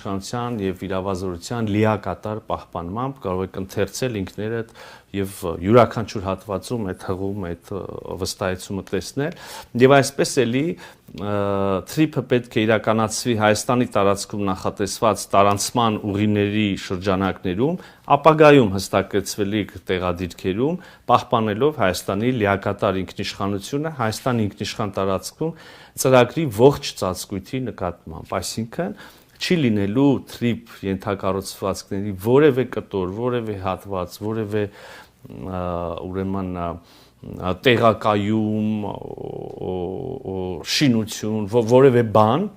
ինքնիշխանության եւ իրավազորության լիակատար պահպանմամբ կարող եք ընթերցել ինքներդ եւ յուրաքանչյուր հատվածում այդ հղում այդ վստահեցումը տեսնել եւ այսպես էլի թրիփը պետք է իրականացվի Հայաստանի տարածքում նախատեսված տարանցման ուղիների շրջանակներում ապագայում հստակեցվելիք տեղադիրքերում պահպանելով Հայաստանի լիակատար ինքնիշխանությունը Հայաստանի ինքնիշխան տարածքում ծրագրի ողջ ծածկույթի նկատմամբ այսինքն չի լինելու թրիփ ենթակառուցվածքների որևէ կտոր, որևէ հատված, որևէ ուրեմն տեղակայում, շինություն, որևէ բան,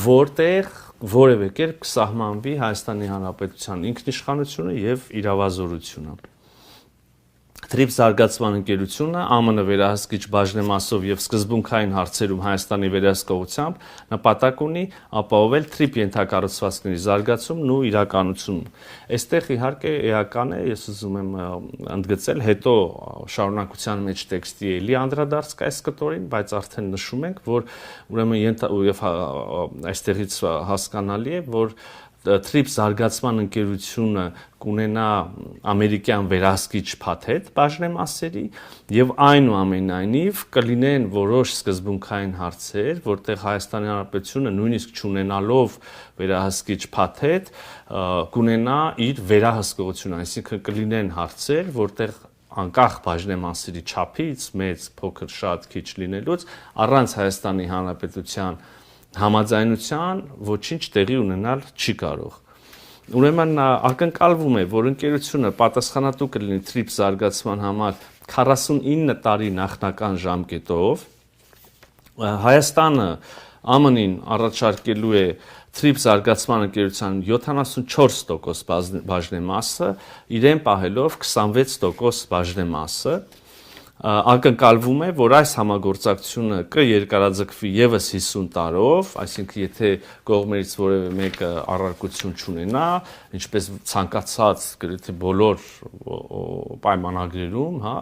որտեղ որևէ կերպ կսահմանվի Հայաստանի Հանրապետության ինքնիշխանությունը եւ իրավազորությունը։ Թրիփ զարգացման ընկերությունը ԱՄՆ վերահսկիչ բաժնեմասով եւ սկզբունքային հարցերում Հայաստանի վերահսկողությամբ նպատակ ունի ապահովել թրիփ ենթակառուցվածքների զարգացումն ու իրականությունն։ Այստեղ իհարկե էական է, ես ուզում եմ ընդգծել, հետո շարունակության մեջ տեքստի էլի անդրադարձ կա այս կտորին, բայց արդեն նշում ենք, որ ուրեմն եւ այստեղից հասկանալի է, որ թրիփ զարգացման ընկերությունը կունենա ամերիկյան վերահսկիչ փաթեթ բաժնեմասերի եւ այնուամենայնիվ կլինեն որոշ սկզբունքային հարցեր, որտեղ Հայաստանի Հանրապետությունը նույնիսկ չունենալով վերահսկիչ փաթեթ կունենա իր վերահսկողությունը, այսինքն կլինեն հարցեր, որտեղ անկախ բաժնեմասերի չափից, մեծ, փոքր, շատ, քիչ լինելուց առանց Հայաստանի Հանրապետության համաձայնության ոչինչ տեղի ունենալ չի կարող։ Ուրեմն ակնկալվում է, որ ընկերությունը պատասխանատու կլինի թրիփ զարգացման համար 49 տարի նախնական ժամկետով։ Հայաստանը ԱՄՆ-ին առաջարկելու է թրիփ զարգացման ընկերության 74% բաժնեմասը, իրեն պահելով 26% բաժնեմասը։ Ակնկալվում է, որ այս համագործակցությունը կերկարաձգվի եւս 50 տարով, այսինքն եթե կողմերից որևէ մեկը առարկություն չունենա, ինչպես ցանկացած գրեթե բոլոր պայմանագրերում, հա,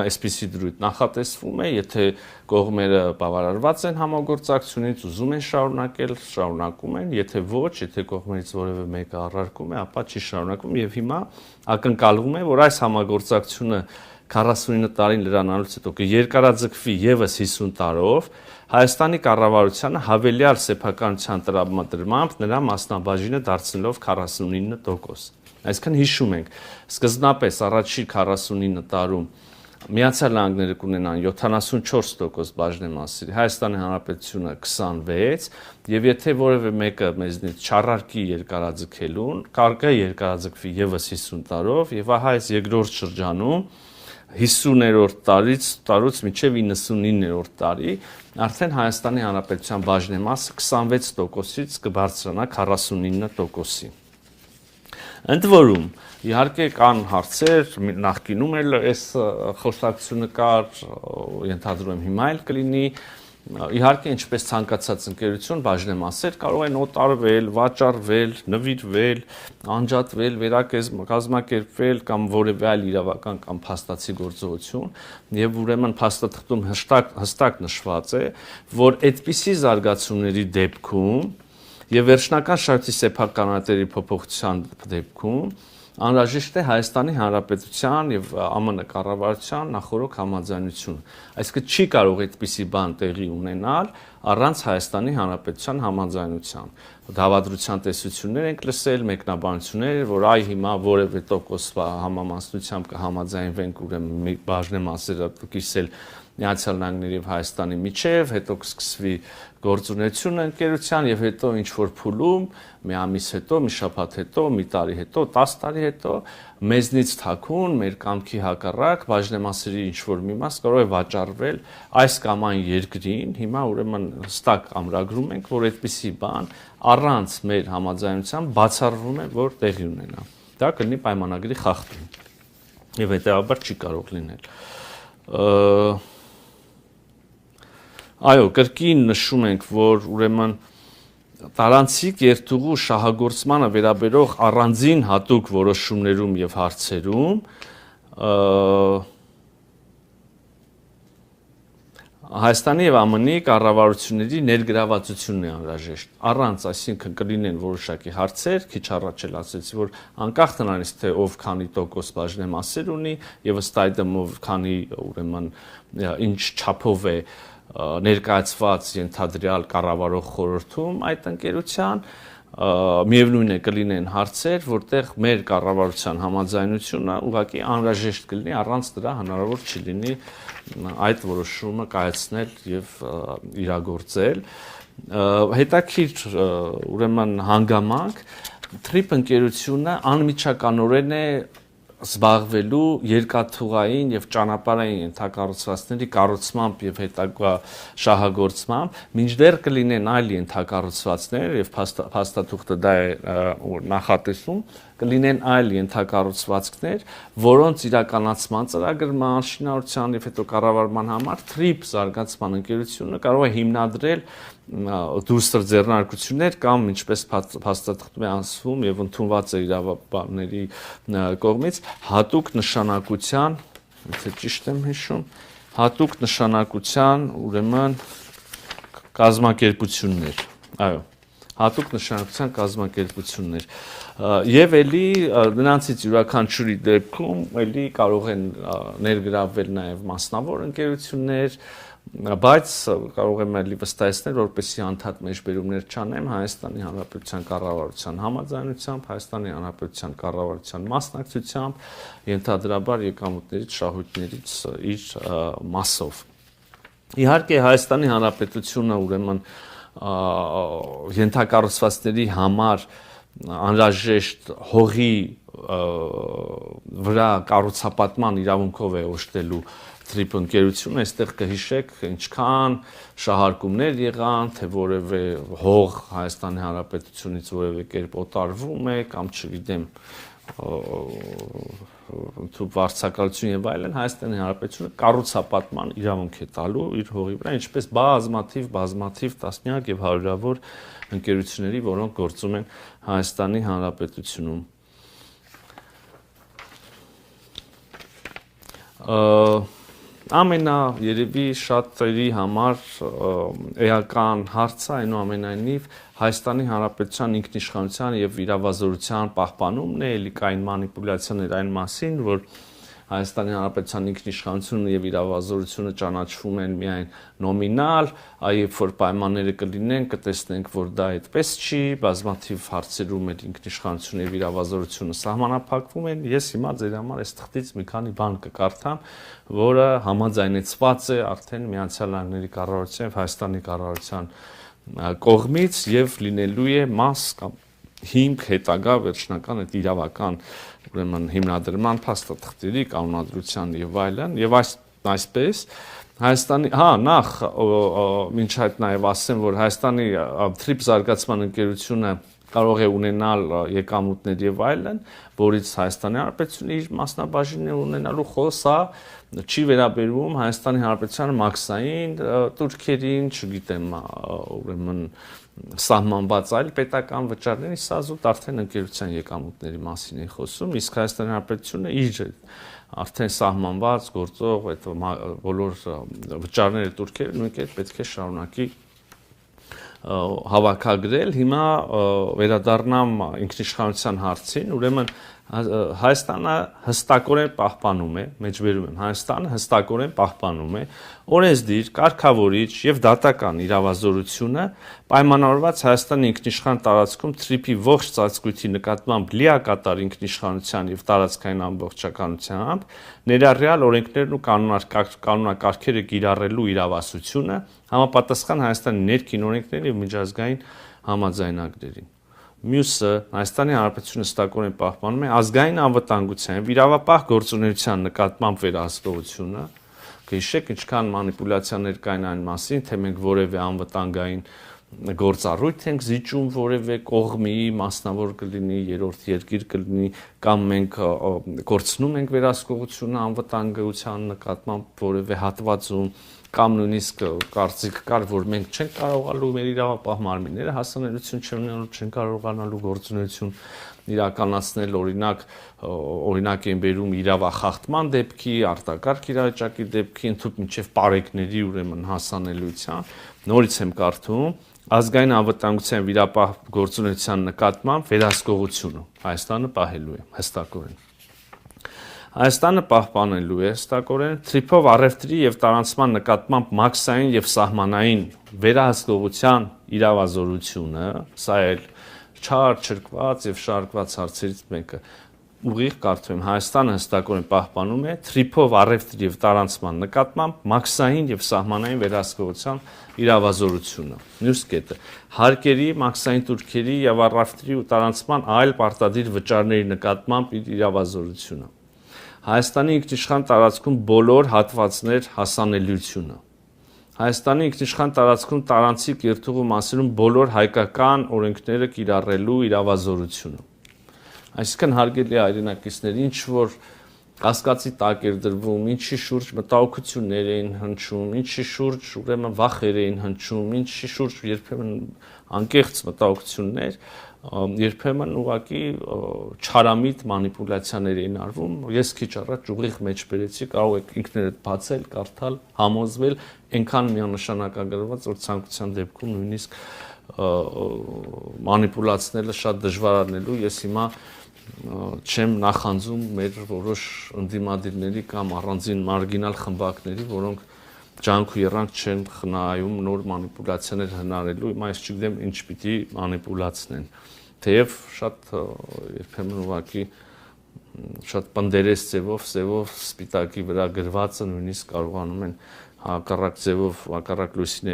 այսպիսի դրույթ նախատեսվում է, եթե կողմերը բավարարված են համագործակցությունից, ուզում են շարունակել, շարունակում են, եթե ոչ, եթե կողմերից որևէ մեկը առարկում է, ապա չի շարունակում եւ հիմա ակնկալվում է, որ այս համագործակցությունը 49 տարին լրանալուց հետո կերկարաձգվի եւս 50 տարով Հայաստանի կառավարությանը հավելյալ սեփականության տրամադրմամբ նրա մասնաբաժինը դարձնելով 49%։ Այսինքն հիշում ենք, սկզբնապես առաջին 49 տարում Միացյալ Նահանգները կունենան 74% բաժնեմասերի, Հայաստանի Հանրապետությունը 26%, եւ եթե որևէ մեկը մեզնից չառարկի երկարաձգելուն, կարող է երկարաձգվի եւս 50 տարով եւ ահա այս երկրորդ շրջանում 50-րդ տարուց մինչև 99-րդ տարի արդեն Հայաստանի Հանրապետության բաժնեմասը 26%-ից կբարձրանա 49%-ի։ Ընդ որում, իհարկե կան հարցեր, նախկինում էլ այս խոսակցությունը կար, ենթադրում եմ հիմա էլ կլինի, իհարկե ինչպես ցանկացած ընկերություն բաժնեմասեր կարող են օտարվել, վաճառվել, նվիրվել, անջատվել, վերակազմակերպվել կամ որևէ այլ իրավական կամ փաստացի գործողություն եւ ուրեմն փաստաթղթում հստակ նշված է, որ այդպիսի զարգացումների դեպքում եւ վերջնական շարքի սեփականատերի փոփոխության դեպքում անհրաժեշտ է Հայաստանի Հանրապետության եւ ԱՄՆ կառավարության նախորոք համաձայնությունը։ Այսինքն չի կարող այդպիսի բան տեղի ունենալ առանց Հայաստանի Հանրապետության համաձայնության։ Դավադրության տեսություններ ենք լսել, մեկնաբանություններ, որ այ հիմա որևէ տոկոս համամասնությամբ կհամաձայնվենք, ուրեմն բաժնեմասերը կիսել Միացյալ Նահանգների եւ Հայաստանի միջև, հետո կսկսվի գործունեությունը ընկերության եւ հետո ինչ որ փուլում մի ամիս հետո, մի շաբաթ հետո, մի տարի հետո, 10 տարի հետո մեզնից թաքուն մեր կամքի հակառակ բաժնեմասերի ինչ որ մի մաս կարող է վաճառվել այս կամ այն երկրին։ Հիմա ուրեմն հստակ ամրագրում ենք, որ այդպիսի բան առանց մեր համաձայնության բացառվում է, որ տեղի ունենա։ Դա կլինի պայմանագրի խախտում եւ հետեւաբար չի կարող լինել։ Այո, կրկին նշում ենք, որ ուրեմն տարանցիկ երթուղու շահագործմանը վերաբերող առանձին հատուկ որոշումներում եւ հարցերում Հայաստանի եւ ԱՄՆ-ի կառավարությունների ներգրավվածությունն է անհրաժեշտ։ Առանց, այսինքն կլինեն որոշակի հարցեր, քիչ առաջ էլ ասեցի, որ անկախ նրանից թե ով քանի տոկոս բաժնեմասեր ունի եւ ըստ այդմ ով քանի ուրեմն ինչ չափով է ներկայացված ենթադրյալ կառավարող խորհրդում այդ ընկերության միևնույն է կլինեն հարցեր, որտեղ մեր կառավարության համաձայնությունը ուղղակի անհրաժեշտ կլինի, առանց դրա հնարավոր չի լինի այդ որոշումը կայացնել եւ իրագործել։ Հետաքրքիր ուրեմն հանգամանք TRIP ընկերությունը անմիջականորեն է զբաղվելու երկաթուղային եւ ճանապարհային ենթակառուցվածքների կառուցմամբ եւ հետագա շահագործմամբ, մինչդեռ կլինեն այլ ենթակառուցվածքներ եւ փաստաթուղթը դա է նախատեսում, կլինեն այլ ենթակառուցվածքներ, որոնց իրականացման ծրագրման, շինարարության եւ հետո կառավարման համար TRIP զարգացման ընկերությունը կարող է հիմնադրել դուրսր ձեռնարկություններ կամ ինչպես փաստաթղթում է ասվում եւ ընդունված է իրավաբանների կողմից հատուկ նշանակության, եթե ճիշտ եմ հիշում, հատուկ նշանակության ուրեմն կազմակերպություններ, այո, հատուկ նշանակության կազմակերպություններ եւ ելի նրանցից յուրաքանչյուրի դեպքում ելի կարող են ներգրավվել նաեւ մասնավոր ընկերություններ, բայց կարող եմ ելի վստահեցնել, որպեսզի անդադ մեջբերումներ չանեմ Հայաստանի Հանրապետության կառավարության համաձայնությամբ, Հայաստանի Հանրապետության կառավարության մասնակցությամբ, ենթադրաբար եկամուտներից, շահույթներից իր մասով։ Իհարկե Հայաստանի Հանրապետությունը ուրեմն ենթակառուցվածքների համար անհրաժեշտ հողի վրա կառուցապատման իրավունքով է օժտելու TRIP ընկերությունը, այստեղ կհիշեք ինչքան շահարկումներ եղան, թե որևէ հող Հայաստանի Հանրապետությունից որևէ կերպ օտարվում է կամ չգիտեմ վարձակալություն եւ այլն, Հայաստանի Հանրապետությունը կառուցապատման իրավունք է տալու իր հողի վրա, ինչպես բազմաթիվ տասնյակ եւ հարյուրավոր ընկերությունների, որոնք գործում են Հայաստանի Հանրապետությունում։ Ամենա երևի շատերի համար էական հարցը այնուամենայնիվ Հայաստանի Հանրապետության ինքնիշխանության եւ իրավազորության պահպանումն է, ելի կային մանիպուլյացիաներ այն մասին, որ Հայաստանի Հանրապետության ինքնիշխանությունը եւ իրավազորությունը ճանաչվում են միայն նոմինալ, այբ որ պայմանները կլինեն, կտեսնենք, որ դա այդպես չի, բազմաթիվ հարցերում այդ ինքնիշխանությունը եւ իրավազորությունը սահմանափակվում են։ Ես հիմա ձեր համար այս թղթից մի քանի բան կկարդամ, որը համաձայնեցված է արդեն Միացյալ Նահանգների կառավարության եւ Հայաստանի կառավարության կողմից եւ լինելու է մաս կամ հիմք հետագա վերջնական այդ իրավական ուրեմն հիմնադրման փաստաթղթերի կանոնադրության եւ այլն եւ այսպես Հայաստանի նախ մինչ այդ նաեւ ասեմ որ Հայաստանի TRIP զարգացման ընկերությունը կարող է ունենալ եկամուտներ եւ այլն, որից Հայաստանի Հանրապետությունը իր մասնաբաժինն է ունենալու խոսա չի վերաբերվում Հայաստանի Հանրապետության մաքսային турքերին, չգիտեմ, ուրեմն սահմանված այլ պետական վճարների, սա զուտ արդեն ընկերության եկամուտների մասին է խոսում, իսկ Հայաստանի Հանրապետությունը իր արդեն սահմանված գործող այդ բոլոր վճարները турքերը նույն կերպ պետք է շարունակի հավաքագրել։ Հիմա վերադառնամ ինքնիշխանության հարցին, ուրեմն Հայաստանը հստակորեն պահպանում է, մեջբերում եմ, Հայաստանը հստակորեն պահպանում է օրենսդիր, կարգավորիչ եւ դատական իրավազորությունը պայմանավորված Հայաստանի ինքնիշխան տարածքում TRIP-ի ողջ ծածկույթի նկատմամբ լիակատար ինքնիշխանության եւ տարածքային ամբողջականությամբ ներառյալ օրենքներն ու կանոնակարգերը կիրառելու իրավասությունը համապատասխան Հայաստանի ներքին օրենքների եւ միջազգային համաձայնագրերին։ Մյուսը Հայաստանի Հանրապետությունը հստակորեն պահպանում է ազգային անվտանգության եւ իրավապահ գործունեության նկատմամբ վերահսկողությունը։ Գիշեք ինչքան մանիպուլյացիաներ կային այն մասին, թե մենք որևէ անվտանգային գործառույթ ենք զիջում որևէ կողմի, մասնավոր կլինի, երրորդ երկիր կլինի, կամ մենք կորցնում ենք վերահսկողությունը անվտանգության նկատմամբ որևէ հատվածում, կամ նույնիսկ կարծիք կար, որ մենք չենք կարողանալու մեր իրավապահ մարմինները հասանելիություն չունենալու, չեն կարողանալու գործունեություն իրականացնել, օրինակ են բերում իրավախախտման դեպքի, արտակարգ իրավիճակի դեպքի, ընդհանուր մինչև պարեկների ուրեմն հասանելիության, նորից եմ կարդում, ազգային անվտանգության վիրապահ գործունեության նկատմամբ վերահսկողությունը Հայաստանը պահելու է հստակորեն։ Հայաստանը պահպանելու է հստակորեն թրիփով առևտրի եւ տարանցման նկատմամբ մաքսային եւ սահմանային վերահսկողության իրավազորությունը, սա էլ չար, չրկված եւ շարքված հարցերից մեկը ուղիղ կարդում եմ Հայաստանը հստակորեն պահպանում է թրիփով առևտրի եւ տարանցման նկատմամբ մաքսային եւ սահմանային վերահսկողության իրավազորությունը։ Մյուս կետը հարկերի, մաքսային տուրքերի եւ առևտրի ու տարանցման այլ պարտադիր վճարների նկատմամբ իրավազորությունը։ Հայաստանի ինքնիշխան տարածքում բոլոր հատվածներ հասանելիությունը։ Հայաստանի ինքնիշխան տարածքում տարանցիկ երթուղու մասերում բոլոր հայկական օրենքները կիրառելու իրավազորությունը։ Այսինքն հարգելի հայրենակիցներ, ինչ որ կասկածի տակ էր դրվում, ինչի շուրջ մտահոգություններ էին հնչում, ինչի շուրջ ուրեմն վախեր էին հնչում, ինչի շուրջ երբեմն անկեղծ մտահոգություններ, երբեմն ուղղակի չարամիտ մանիպուլյացիաներ էին արվում։ Ես քիչ առաջ ուղիղ մեջ բերեցի, կարող եք ինքներդ բացել, կարդալ, համոզվել, այնքան միանշանակագրված, որ ցանկության դեպքում նույնիսկ մանիպուլացնելը շատ դժվար անելու։ Ես հիմա չեմ նախանձում մեր որոշ ընդդիմադիրների կամ առանձին մարգինալ խմբակների, որոնք ջանք ու երանք չեն խնայում նոր մանիպուլյացիաներ հնարելու, հիմա ես չգիտեմ ինչ պիտի մանիպուլացնեն, թեև շատ երբեմն ուղղակի շատ պնդերես ձևով սպիտակի վրա գրվածը նույնիսկ կարողանում են հակառակ ձևով, հակառակ լույսի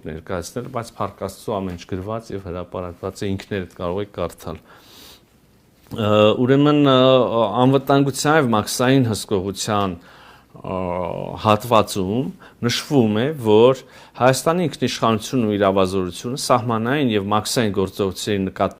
ներկայացնել, բայց փառք Աստծո ամեն ինչ գրված եւ հրապարակված է, ինքներդ կարող եք կարդալ։ Ուրեմն անվտանգության եւ մաքսային հսկողության հատվածում նշվում է, որ Հայաստանի ինքնիշխանությունն ու իրավազորությունը սահմանային եւ մաքսային գործողությունների